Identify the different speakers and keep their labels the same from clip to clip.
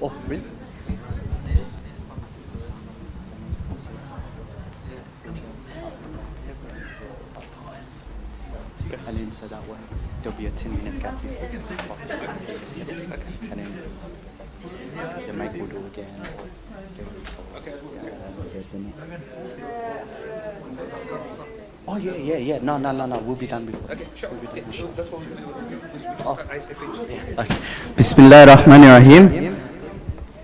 Speaker 1: Oh, really? Alan, so that way there'll be a 10-minute gap before 6 o'clock. And then the mic will do again. Oh, yeah. No. We'll be done before.
Speaker 2: Okay, sure.
Speaker 1: We'll be done.
Speaker 2: Yeah, that's what I say, please.
Speaker 1: Okay. Bismillah ar-Rahman ar-Rahim.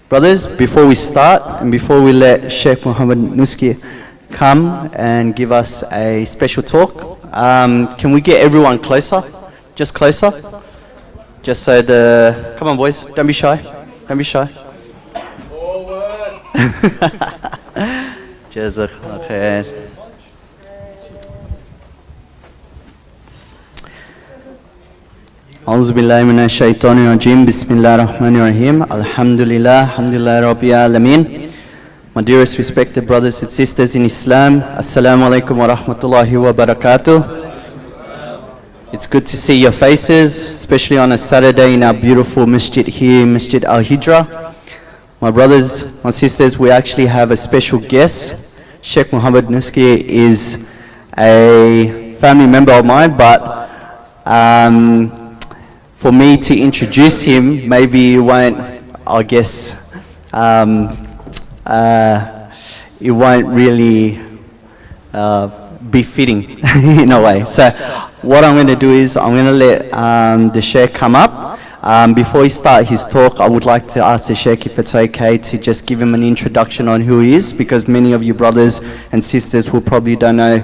Speaker 1: Brothers, before we start and before we let Sheikh Muhammad Noski come and give us a special talk, can we get everyone closer? Just closer? Just so the... Come on, boys. Don't be shy. Don't be shy. Jazakallah khair. أعوذ بالله من الشيطان الرجيم بسم الله الرحمن الرحيم الحمد لله رب العالمين. My dearest respected brothers and sisters in Islam, Assalamu alaikum wa rahmatullahi wa barakatuh. It's good to see your faces, especially on a Saturday in our beautiful masjid here, Masjid Al-Hijra. My brothers, my sisters, we actually have a special guest. Sheikh Muhammad Noski is a family member of mine, but for me to introduce him, maybe you won't, I guess, it won't really be fitting in a way. So what I'm going to do is I'm going to let the Sheikh come up. Before he starts his talk, I would like to ask the Sheikh if it's okay to just give him an introduction on who he is, because many of you brothers and sisters will probably don't know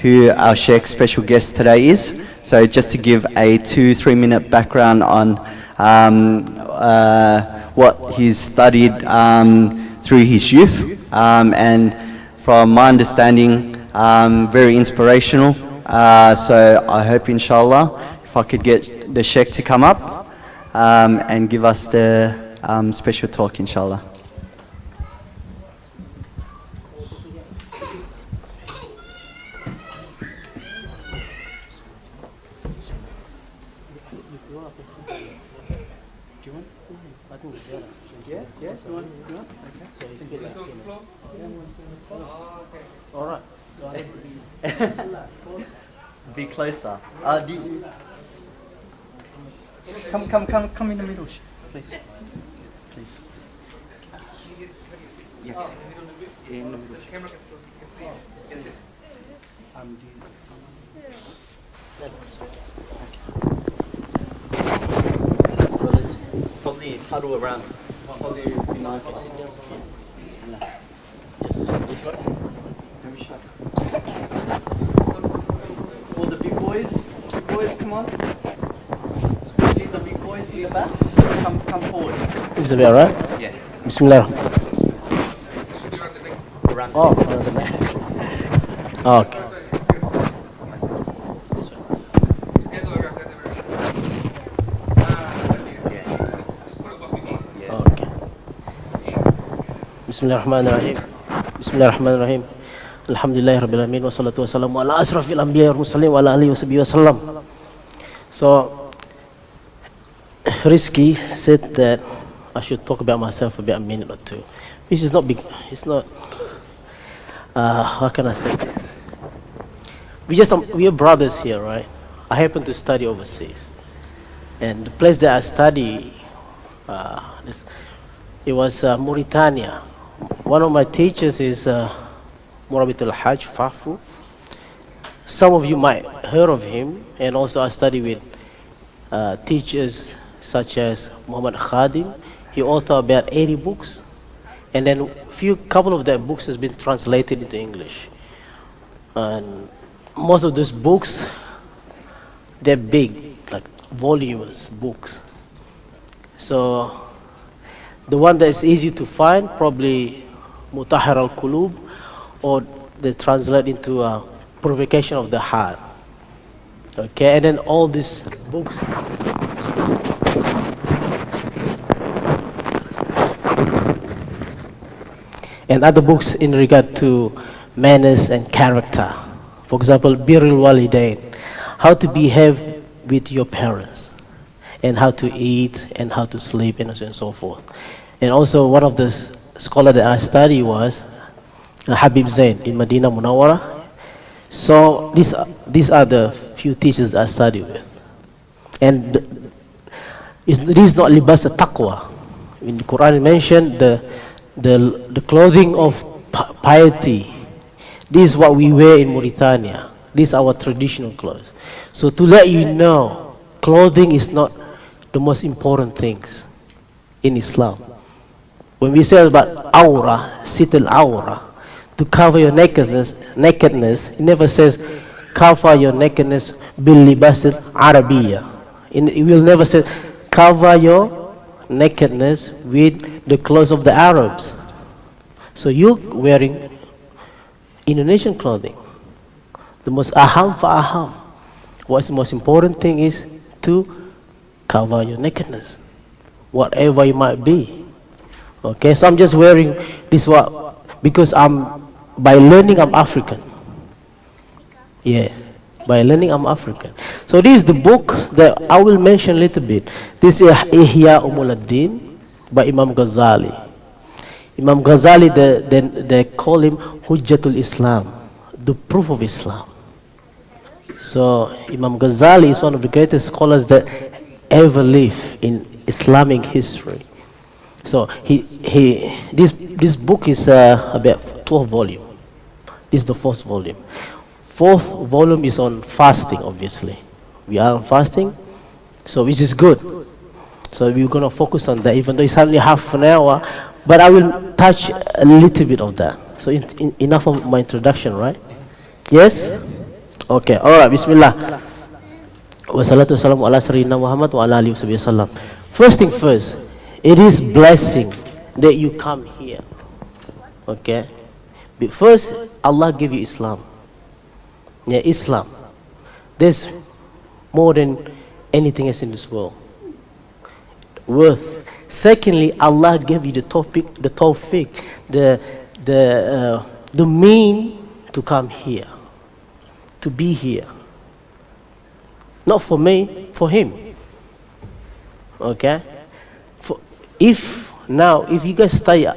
Speaker 1: who our Sheikh special guest today is. So just to give a 2-3 minute background on what he's studied through his youth, and from my understanding, very inspirational. So I hope, inshallah, if I could get the Sheikh to come up and give us the special talk, inshallah. Yes, you want? Okay. So you feel like, all right. So I be closer. Come in the middle, please. Please. Yeah. In the middle.
Speaker 2: The camera can see.
Speaker 1: Brothers, probably huddle around. Probably be nice. Bismillah. Yes, this way. Let me show. All the big boys, come on. Especially the big boys in the back. Come forward.
Speaker 3: Is it alright?
Speaker 1: Yeah.
Speaker 3: Bismillah.
Speaker 1: Around.
Speaker 3: Oh, around the back. Oh, okay.
Speaker 1: This way.
Speaker 3: Okay. Bismillahirrahmanirrahim. Bismillahirrahmanirrahim. Alhamdulillahi rabbil alamin wassalatu wassalamu ala asrafil anbiya wal mursalin wa ala alihi washabihi wasallam. So Rizki said that I should talk about myself about a minute or two, which is not big. It's not. How can I say this? We are brothers here, right? I happen to study overseas, and the place that I study, it was Mauritania. One of my teachers is Murabit al-Hajj Fafu. Some of you might heard of him, and also I study with teachers such as Muhammad Khadim. He authored about 80 books, and then couple of that books has been translated into English. And most of those books, they're big, like voluminous books. So the one that is easy to find, probably Mutahhar al-Qulub, or they translate into Purification of the Heart. Okay, and then all these books. And other books in regard to manners and character. For example, Birrul Walidain, how to behave with your parents, and how to eat, and how to sleep, and so forth. And also one of the scholar that I study was Habib Zain in Medina Munawwara. So these are the few teachers I study with. And this is not libas taqwa. In the Quran it mentioned the clothing of piety. This is what we wear in Mauritania. These are our traditional clothes. So to let you know, clothing is not the most important things in Islam. When we say about aura, situl aura, to cover your nakedness, it never says cover your nakedness bil libas al-arabiyya. It will never say cover your nakedness with the clothes of the Arabs. So you're wearing Indonesian clothing. The most aham for aham. What's the most important thing is to cover your nakedness, whatever it might be. Okay, so I'm just wearing this because by learning I'm African. Yeah, by learning I'm African. So this is the book that I will mention a little bit. This is Ihya Ulumuddin by Imam Ghazali. Imam Ghazali, they call him Hujjatul Islam, the proof of Islam. So Imam Ghazali is one of the greatest scholars that ever lived in Islamic history. So this book is about 12 volumes. This is the first volume. Fourth volume is on fasting, obviously. We are on fasting, so which is good. So we're going to focus on that, even though it's only half an hour, but I will touch a little bit of that. So enough of my introduction, right? Yes? Okay, all right, Bismillah. Wassalatu wassalamu ala sayyidina Muhammad wa ala alihi wa sallam. First thing first, it is blessing that you come here. Okay? But first, Allah gave you Islam. Yeah, Islam. There's more than anything else in this world. Worth. Secondly, Allah gave you the tawfiq, the mean to come here, to be here. Not for me, for him. Okay? If you guys study,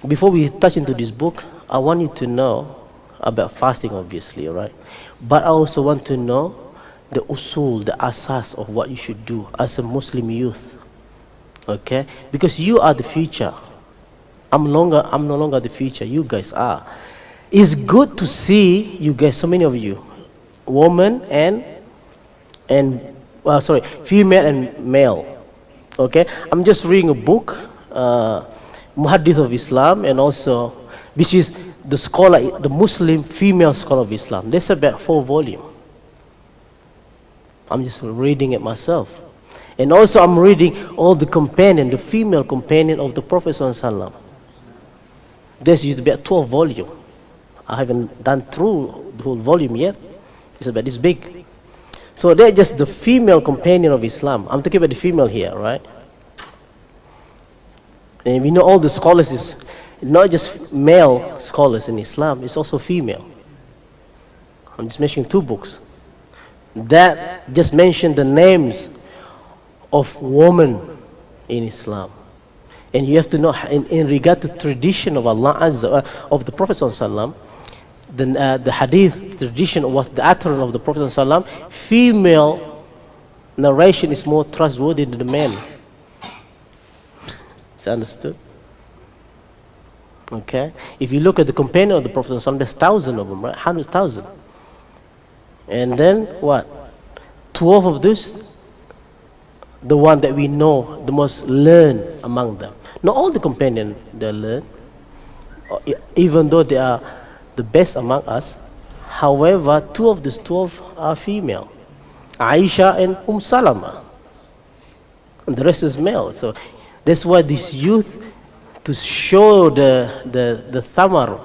Speaker 3: before we touch into this book, I want you to know about fasting, obviously, right? But I also want to know the usul, the asas of what you should do as a Muslim youth. Okay? Because you are the future. I'm no longer the future. You guys are. It's good to see you guys, so many of you, woman female and male. Okay, I'm just reading a book, Muhaddith of Islam, and also, which is the scholar, the Muslim female scholar of Islam. There's about 4 volumes. I'm just reading it myself. And also I'm reading all the companion, the female companion of the Prophet ﷺ. There's about 12 volumes. I haven't done through the whole volume yet. It's about this big. So they're just the female companion of Islam. I'm talking about the female here, right? And we know all the scholars is not just male scholars in Islam, it's also female. I'm just mentioning 2 books. That just mention the names of women in Islam. And you have to know, in regard to tradition of Allah Azza, of the Prophet ﷺ, the hadith tradition of what the utterance of the Prophet ﷺ, female narration is more trustworthy than the men. Is that understood? Okay. If you look at the companion of the Prophet ﷺ, there's 1,000 of them, right? 100,000. And then what? 12 of those, the one that we know the most learned among them. Not all the companions they learn, even though they are the best among us. However, 2 of these 12 are female, Aisha and Salama. And the rest is male. So that's why this youth, to show the thamar,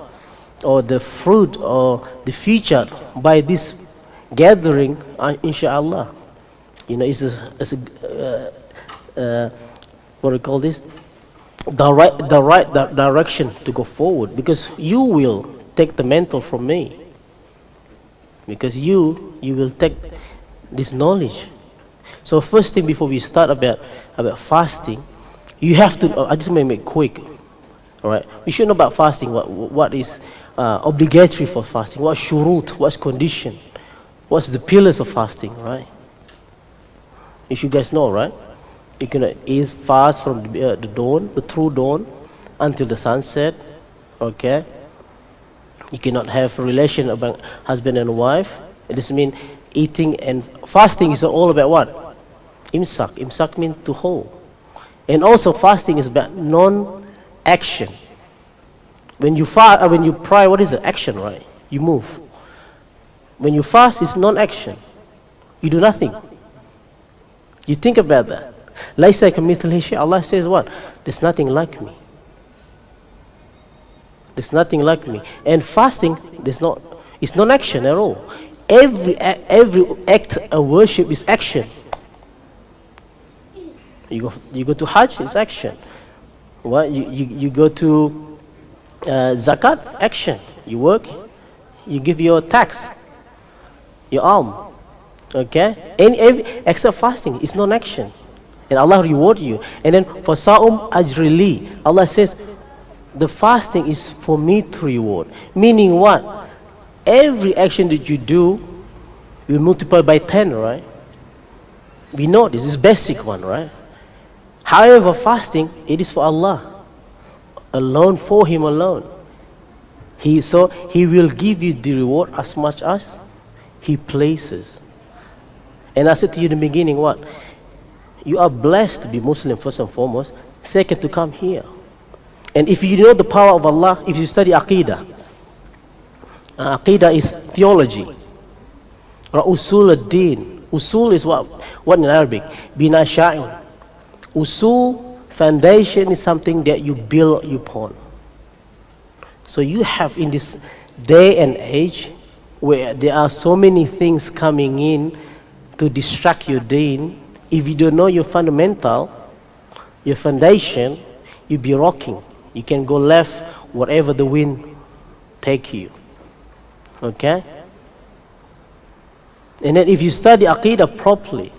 Speaker 3: or the fruit, or the future by this gathering, inshallah. You know, it's what do you call this? The right direction to go forward, because you will take the mental from me, because you will take this knowledge. So first thing before we start about fasting, You have to, I just may make quick, all right? We should know about fasting, what is obligatory for fasting, what shurut, what's condition, what's the pillars of fasting, right? You should guys know, right? You can fast from the dawn, the true dawn, until the sunset, okay? You cannot have a relation about husband and wife. This means eating and fasting is all about what? Imsak. Imsak means to hold. And also fasting is about non-action. When you fast, when you pray, what is it? Action, right? You move. When you fast, it's non-action. You do nothing. You think about that. Laysa kamithlihi shay. Allah says what? There's nothing like me. There's nothing like me. And fasting, it's non-action at all. Every act of worship is action. You go to Hajj, it's action. What? You go to zakat, action. You work, you give your tax, your alms. Okay? Every except fasting, it's non-action. And Allah reward you. And then for Sa'um Ajrili, Allah says, the fasting is for me to reward. Meaning what? Every action that you do will multiply by 10, right? We know this is basic one, right? However, fasting, it is for Allah alone, for Him alone. He will give you the reward as much as He places. And I said to you in the beginning, what? You are blessed to be Muslim first and foremost. Second, to come here. And if you know the power of Allah, if you study Aqidah, Aqidah is theology. Usul ad-Din. Usul is what in Arabic? Bina sha'in. Usul, foundation, is something that you build upon. So you have in this day and age where there are so many things coming in to distract your deen, if you don't know your fundamental, your foundation, you'll be rocking. You can go left wherever the wind take you. Okay? And then if you study Aqidah properly,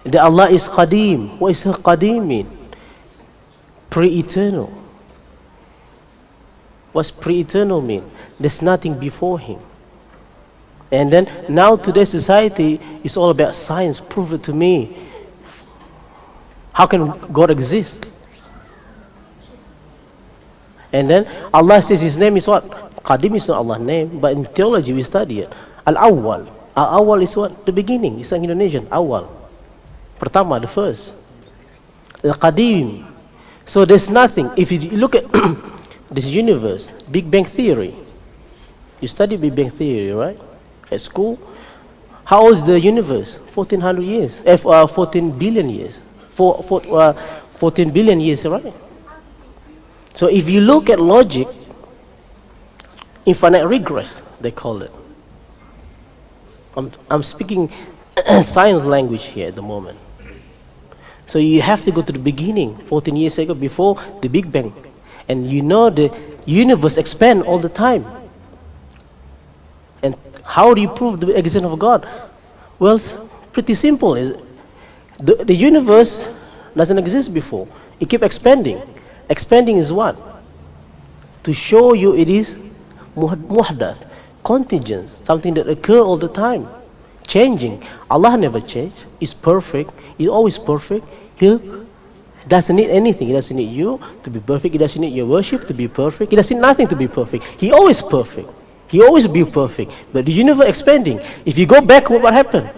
Speaker 3: that Allah is Qadim. What is Qadim mean? Pre-eternal. What's pre-eternal mean? There's nothing before Him. And then now today's society is all about science. Prove it to me. How can God exist? And then Allah says His name is what? Qadim is not Allah's name, but in theology we study it. Al-Awwal. Al-Awwal is what? The beginning. It's like Indonesian. Awal. Pertama, the first. Al-Qadim. So there's nothing. If you look at this universe, Big Bang Theory. You study Big Bang Theory, right? At school. How old is the universe? 1400 years. 14 billion years. 14 billion years, right? So if you look at logic, infinite regress, they call it. I'm speaking science language here at the moment. So you have to go to the beginning, 14 years ago, before the Big Bang. And you know the universe expands all the time. And how do you prove the existence of God? Well, it's pretty simple. The universe doesn't exist before. It keeps expanding. Expanding is what? To show you it is muhdath, contingent, something that occurs all the time, changing. Allah never changed. He's perfect. He's always perfect. He doesn't need anything. He doesn't need you to be perfect. He doesn't need your worship to be perfect. He doesn't need nothing to be perfect. He always perfect. He always be perfect. But the universe expanding. If you go backward, what happened?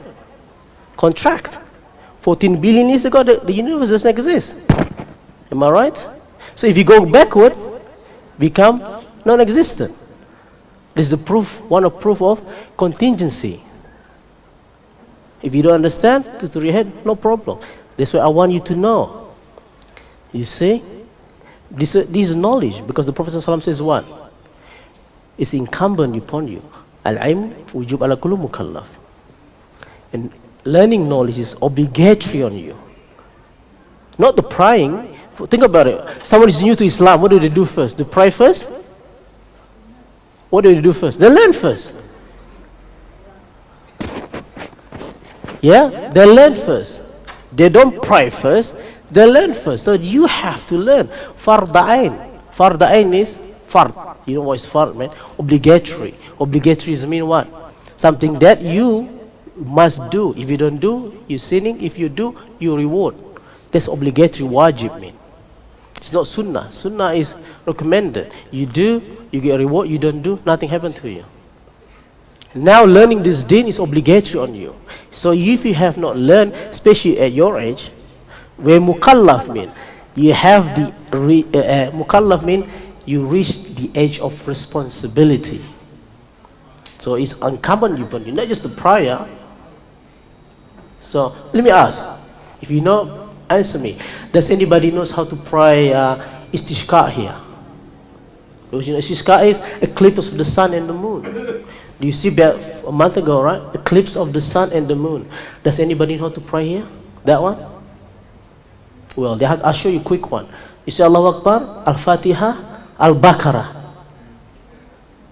Speaker 3: Contract. 14 billion years ago, the universe doesn't exist. Am I right? So if you go backward, become non-existent. This is the proof, one of proof of contingency. If you don't understand, to your head, no problem. That's why I want you to know. You see? This is knowledge, because the Prophet ﷺ says what? It's incumbent upon you. Al-ilm wujub ala kulli mukallaf. And learning knowledge is obligatory on you. Not the prying. Think about it. Someone is new to Islam. What do they do first? They pray first? What do they do first? They learn first. Yeah? They learn first. They don't pray first. They learn first. So you have to learn. Farda'ain. Farda'ain is fard. You know what is fard, man? Obligatory. Obligatory is mean what? Something that you must do. If you don't do, you're sinning. If you do, you reward. That's obligatory, wajib mean. It's not sunnah. Sunnah is recommended. You do, you get a reward. You don't do, nothing happens to you. Now learning this deen is obligatory on you. So if you have not learned, especially at your age, where mukallaf mean, you have the, mukallaf mean you reach the age of responsibility. So it's incumbent upon you, not just the prayer. So let me ask, if you know, answer me. Does anybody knows how to pray istishqa here? Because you know, istishqa is eclipse of the sun and the moon. Do you see about a month ago, right? Eclipse of the sun and the moon. Does anybody know how to pray here? That one? Well, I'll show you a quick one. You say Allahu Akbar, Al-Fatiha, Al-Baqarah.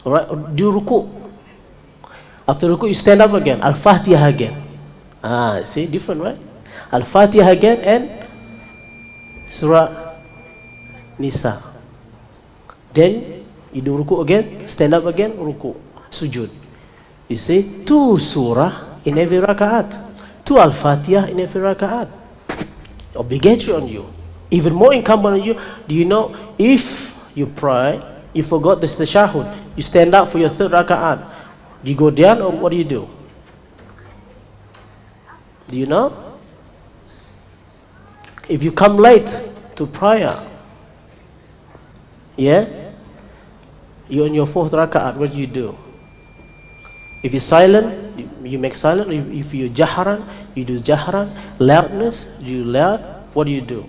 Speaker 3: Alright, do ruku. After ruku, you stand up again. Al-Fatiha again. Ah, see, different, right? Al-Fatiha again and Surah Nisa. Then you do ruku again, stand up again, ruku, sujud. You see, 2 surah in every rakaat, 2 Al-Fatiha in every rakaat. Obligatory on you. Even more incumbent on you. Do you know if you pray, you forgot the tashahhud, you stand up for your 3rd rakaat, do you go down or what do you do? Do you know? If you come late to prayer, yeah, you're on your 4th rakaat, what do you do? If you're silent, you make silent. If you're jahran, you do jahran. Loudness, you loud. What do you do?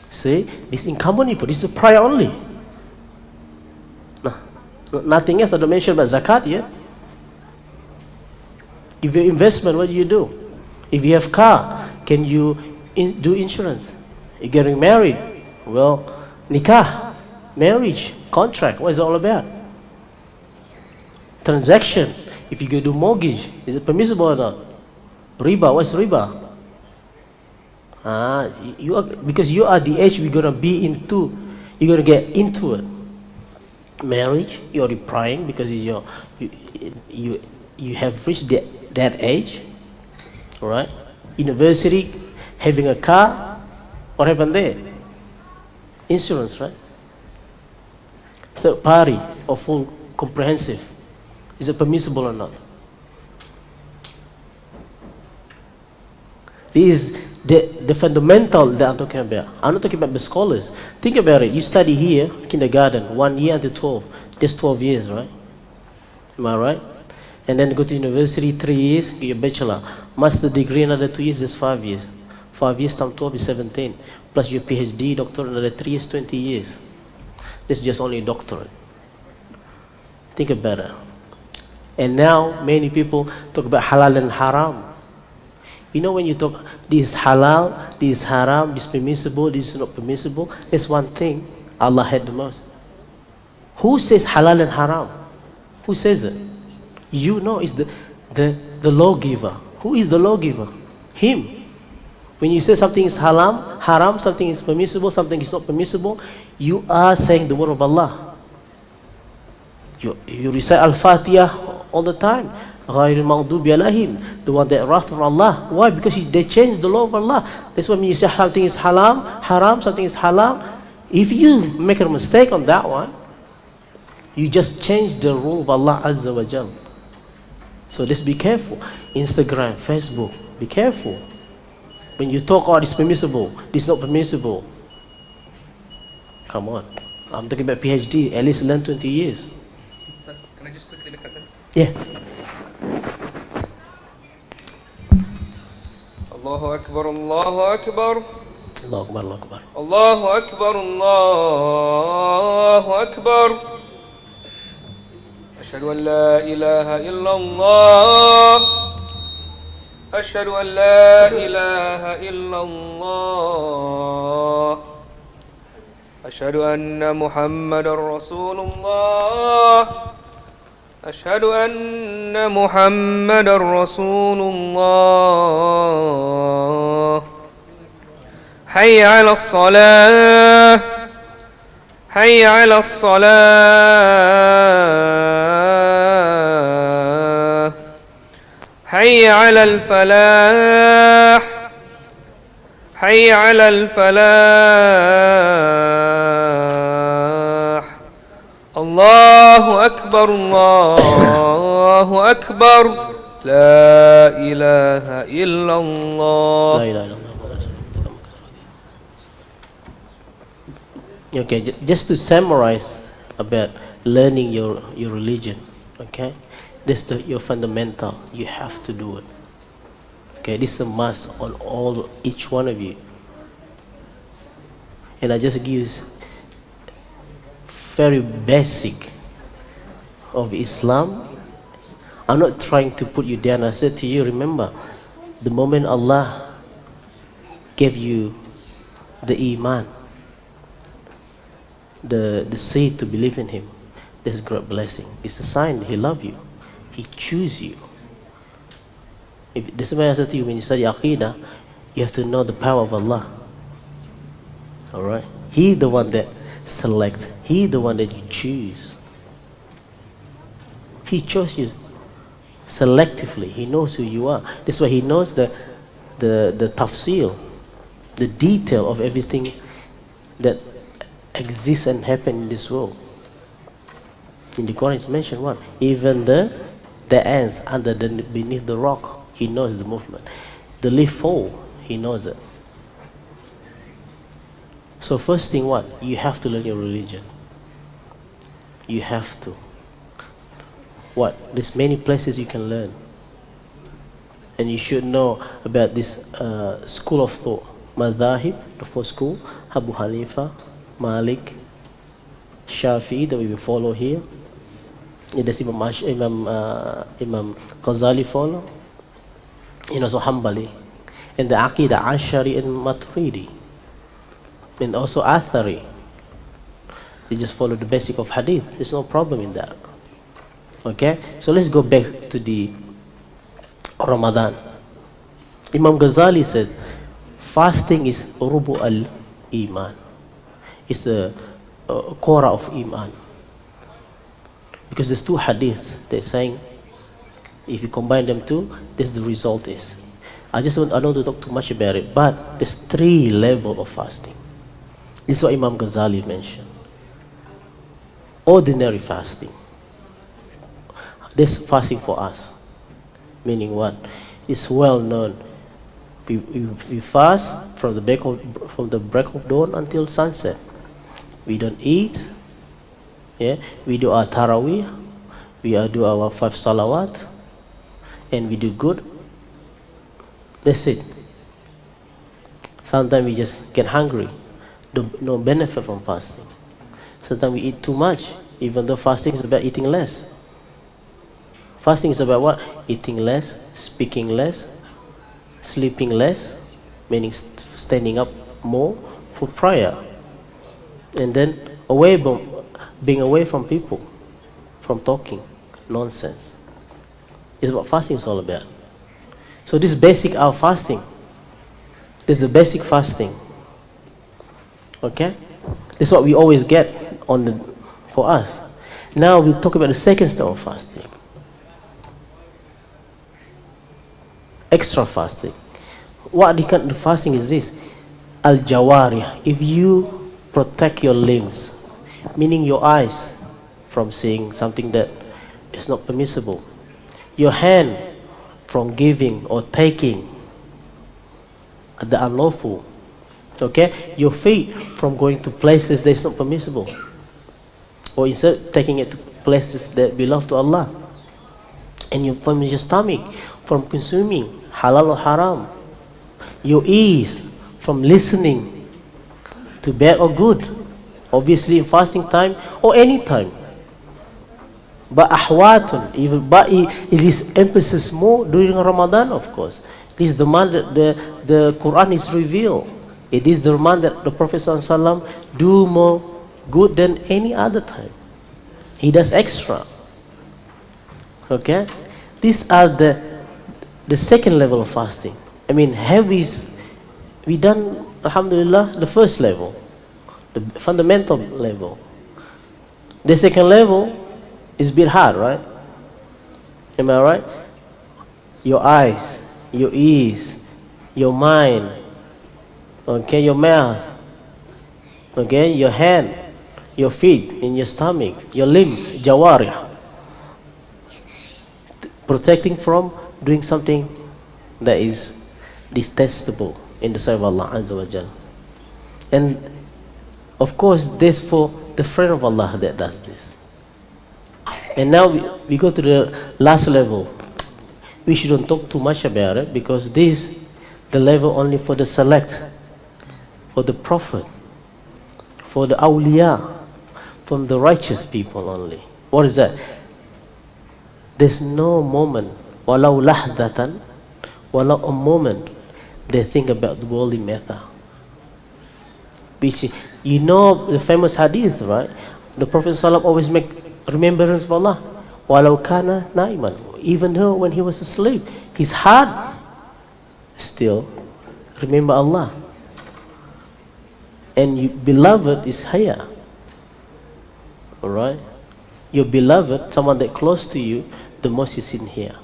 Speaker 3: See, this incumbent upon, this is prayer only. No, nothing else. I don't mention about zakat yet. If you investment, what do you do? If you have car, can you do insurance? You're getting married. Well, nikah, marriage, contract. What is it all about? Transaction. If you go do mortgage, is it permissible or not? Riba. What's riba? You are, because you are the age we're gonna be into. You're gonna get into it. Marriage. You're already praying because you have reached that age. All right. University, having a car. What happened there? Insurance, right? 3rd party or full comprehensive. Is it permissible or not? This is the fundamental that I'm talking about. I'm not talking about the scholars. Think about it. You study here, kindergarten, 1 year until 12. That's 12 years, right? Am I right? And then go to university, 3 years, get your bachelor. Master degree, another 2 years, that's 5 years. 5 years times 12 is 17. Plus your PhD, doctorate, another 3 years, 20 years. That's just only a doctorate. Think about it. And now many people talk about halal and haram. You know when you talk, this is halal, this is haram, this is permissible, this is not permissible, that's one thing Allah had the most. Who says halal and haram? Who says it? You know, it's the lawgiver. Who is the lawgiver? Him. When you say something is haram, something is permissible, something is not permissible, you are saying the word of Allah. You recite Al-Fatiha all the time. غَيْرِ الْمَغْضُوبِ عَلَيْهِمْ, the one that wrath from Allah. Why? Because they changed the law of Allah. That's why when you say something is haram, something is halal, if you make a mistake on that one, you just change the rule of Allah Azza wa Jal. So just be careful. Instagram, Facebook, be careful. When you talk, oh, this is permissible, this is not permissible. Come on. I'm talking about PhD, at least learn 20 years.
Speaker 2: Sir, can I just quickly look at them?
Speaker 3: Yeah.
Speaker 4: Allahu Akbar, Allahu Akbar.
Speaker 3: Allahu Akbar, Allahu Akbar.
Speaker 4: Allahu Akbar, Allahu Akbar. أشهد أن لا إله إلا الله. أشهد أن لا إله إلا الله. أشهد أن محمد رسول الله. أشهد أن محمد رسول الله. حي على الصلاة حي على الصلاة حي على الفلاح حي على الفلاح الله أكبر الله أكبر لا إله إلا الله
Speaker 3: La ilaha illallah. Okay, just to summarize about learning your religion, okay? This is your fundamental. You have to do it. Okay, this is a must on each one of you. And I just give you very basic of Islam. I'm not trying to put you down. I said to you, remember, the moment Allah gave you the iman, the seed to believe in Him, this is great blessing. It's a sign He loves you. He chooses you. This is why I said to you, when you study Aqidah, you have to know the power of Allah. Alright? He the one that selects. He the one that you choose. He chose you selectively. He knows who you are. That's why He knows the tafsil, the detail of everything that exists and happens in this world. In the Quran it's mentioned what? Even the ants beneath the rock, He knows the movement. The leaf fall, He knows it. So first thing what? You have to learn your religion. You have to. What? There's many places you can learn. And you should know about this school of thought. Madhahib, the fourth school, Abu Hanifa, Malik, Shafi'i that we will follow here. And there's Imam Ghazali follow. And also Hanbali. And the Aqidah Ashari and Maturidi. And also Athari. They just follow the basic of hadith. There's no problem in that. Okay? So let's go back to the Ramadan. Imam Ghazali said, fasting is rubu al-iman. It's the core of iman. Because there's two hadiths. They're saying, if you combine them two, this the result is. I don't want to talk too much about it, but there's 3 levels of fasting. This is what Imam Ghazali mentioned. Ordinary fasting. This fasting for us. Meaning what? It's well known. We fast from the break of dawn until sunset. We don't eat. Yeah, we do our tarawih. We do our 5 salawat, and we do good. That's it. Sometimes we just get hungry. No benefit from fasting. Sometimes we eat too much, even though fasting is about eating less. Fasting is about what? Eating less, speaking less, sleeping less, meaning standing up more for prayer. And then being away from people, from talking nonsense. Is what fasting is all about. So this basic our fasting. This is the basic fasting. Okay? This is what we always get for us. Now we talk about the second step of fasting. Extra fasting. What kind of fasting is this? Al-Jawari. If you protect your limbs, meaning your eyes from seeing something that is not permissible, your hand from giving or taking the unlawful, okay? Your feet from going to places that is not permissible, or instead taking it to places that belong to Allah, and from your stomach from consuming halal or haram, your ears from listening to bad or good, obviously in fasting time or any time. But ahwatun, it is emphasis more during Ramadan, of course. This is the month that the Quran is revealed. It is the month that the Prophet ﷺ do more good than any other time. He does extra. Okay? These are the second level of fasting. I mean, have we done alhamdulillah, the first level, the fundamental level. The second level is a bit hard, right? Am I right? Your eyes, your ears, your mind, okay, your mouth, okay, your hand, your feet, in your stomach, your limbs, jawarih. Protecting from doing something that is detestable in the sight of Allah Azza wa Jal. And of course, this for the friend of Allah that does this. And now we go to the last level. We shouldn't talk too much about it because this the level only for the select, for the prophet, for the awliya, from the righteous people only. What is that? There's no moment, walau lahdatan, walau a moment, they think about the worldly matter. Which, you know the famous hadith, right? The Prophet ﷺ always make remembrance of Allah. Walau kana naiman, even though when he was asleep, his heart still remember Allah. And your beloved is here. Alright? Your beloved, someone that close to you, the most is in here.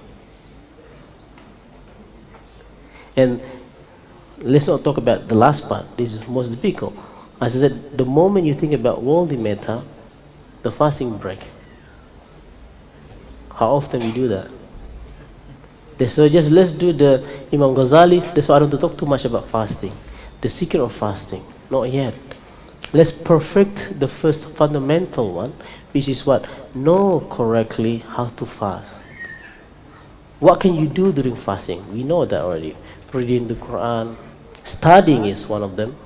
Speaker 3: And let's not talk about the last part. This is most difficult. As I said, the moment you think about worldly matter, the fasting break. How often we do that? So just let's do the Imam Ghazali. That's why I don't want to talk too much about fasting. The secret of fasting, not yet. Let's perfect the first fundamental one, which is what? Know correctly how to fast. What can you do during fasting? We know that already. Reading the Quran. Studying is one of them.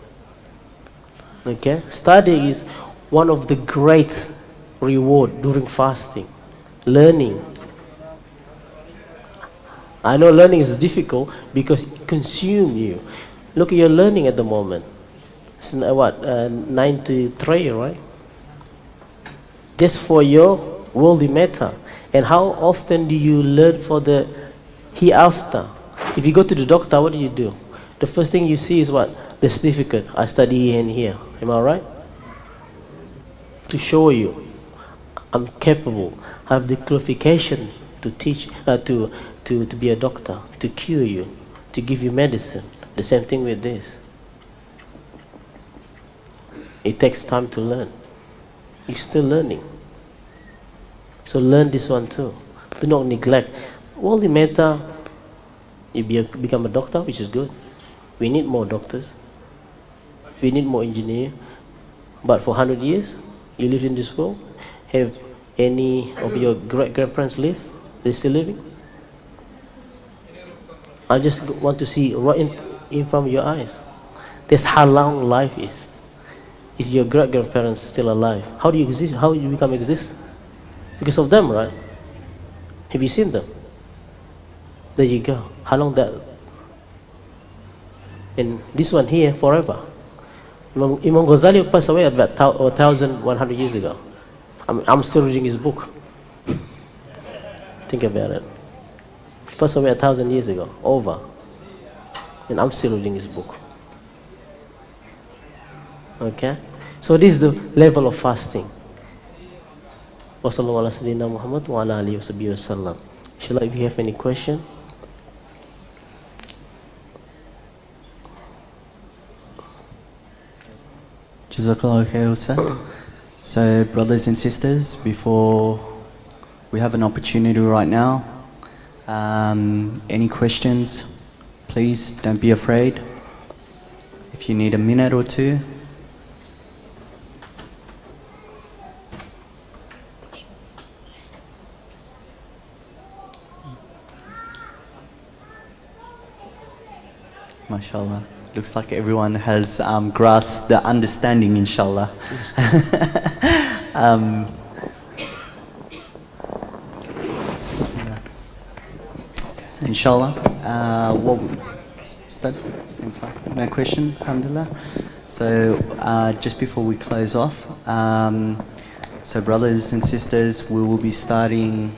Speaker 3: Okay? Studying is one of the great reward during fasting. Learning. I know learning is difficult because it consumes you. Look at your learning at the moment. It's what? 93, right? Just for your worldly matter. And how often do you learn for the hereafter? If you go to the doctor, what do you do? The first thing you see is what? The certificate. I study here and here. Am I right? To show you I'm capable. I have the qualification to teach, to be a doctor, to cure you, to give you medicine. The same thing with this. It takes time to learn. You're still learning. So learn this one too. Do not neglect. Worldly matter, you become a doctor, which is good. We need more doctors. We need more engineers. But for 100 years, you live in this world. Have any of your great-grandparents live? They still living? I just want to see right in front of your eyes. That's how long life is. Is your great-grandparents still alive? How do you exist? How do you become exist? Because of them, right? Have you seen them? There you go. How long that? And this one here, forever. Imam Ghazali passed away about 1,100 years ago. I'm still reading his book. Think about it. He passed away 1,000 years ago, over. And I'm still reading his book. Okay? So this is the level of fasting. Wassalamu ala sayyidina Muhammad wa ala alihi wa sallam. Inshallah, if you have any question.
Speaker 1: Jazakallah khair, Ustaz. So, brothers and sisters, before we have an opportunity right now, any questions, please don't be afraid. If you need a minute or two. MashaAllah. Looks like everyone has grasped the understanding, inshallah. So inshallah, what start same time? No question, alhamdulillah. So just before we close off, so brothers and sisters, we will be starting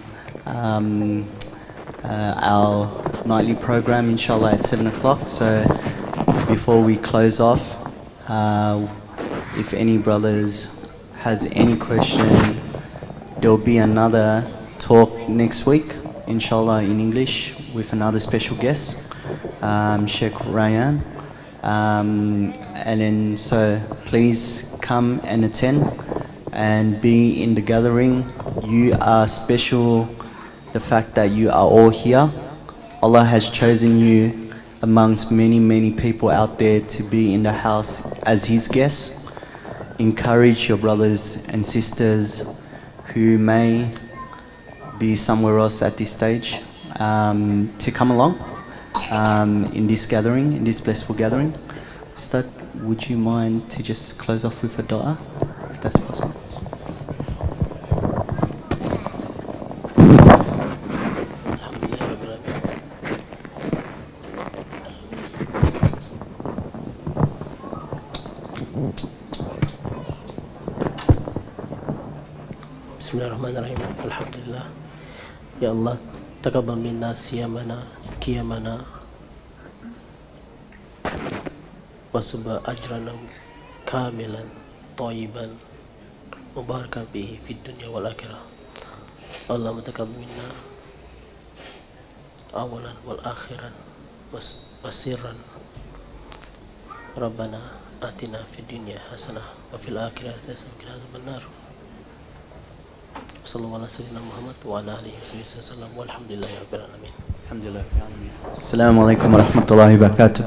Speaker 1: our nightly program, inshallah, at 7 o'clock. So before we close off, if any brothers has any question, there'll be another talk next week, inshallah, in English with another special guest, Sheikh Ryan. And then so please come and attend and be in the gathering. You are special. The fact that you are all here, Allah has chosen you amongst many people out there to be in the house as His guests. Encourage your brothers and sisters who may be somewhere else at this stage to come along in this gathering, in this blissful gathering. Ustad, would you mind to just close off with a dua, if that's possible?
Speaker 3: Bismillahirrahmanirrahim. Alhamdulillah. Ya Allah, taqabbal minna siyamana, qiyamana, wasubha ajrana kamilan, tayyiban, mubarakan bihi fid dunya wal akhirah. Allah taqabbal minna awalan wal akhiran wasirran. Rabbana atina fid dunya hasanah wa fil akhirati hasanah wa qina adzabannar. Sallallahu alaihi wasallam Muhammad wa ala alihi wasallam walhamdulillahi rabbil alamin.
Speaker 1: Alhamdulillah. Assalamu alaikum wa rahmatullahi wa barakatuh.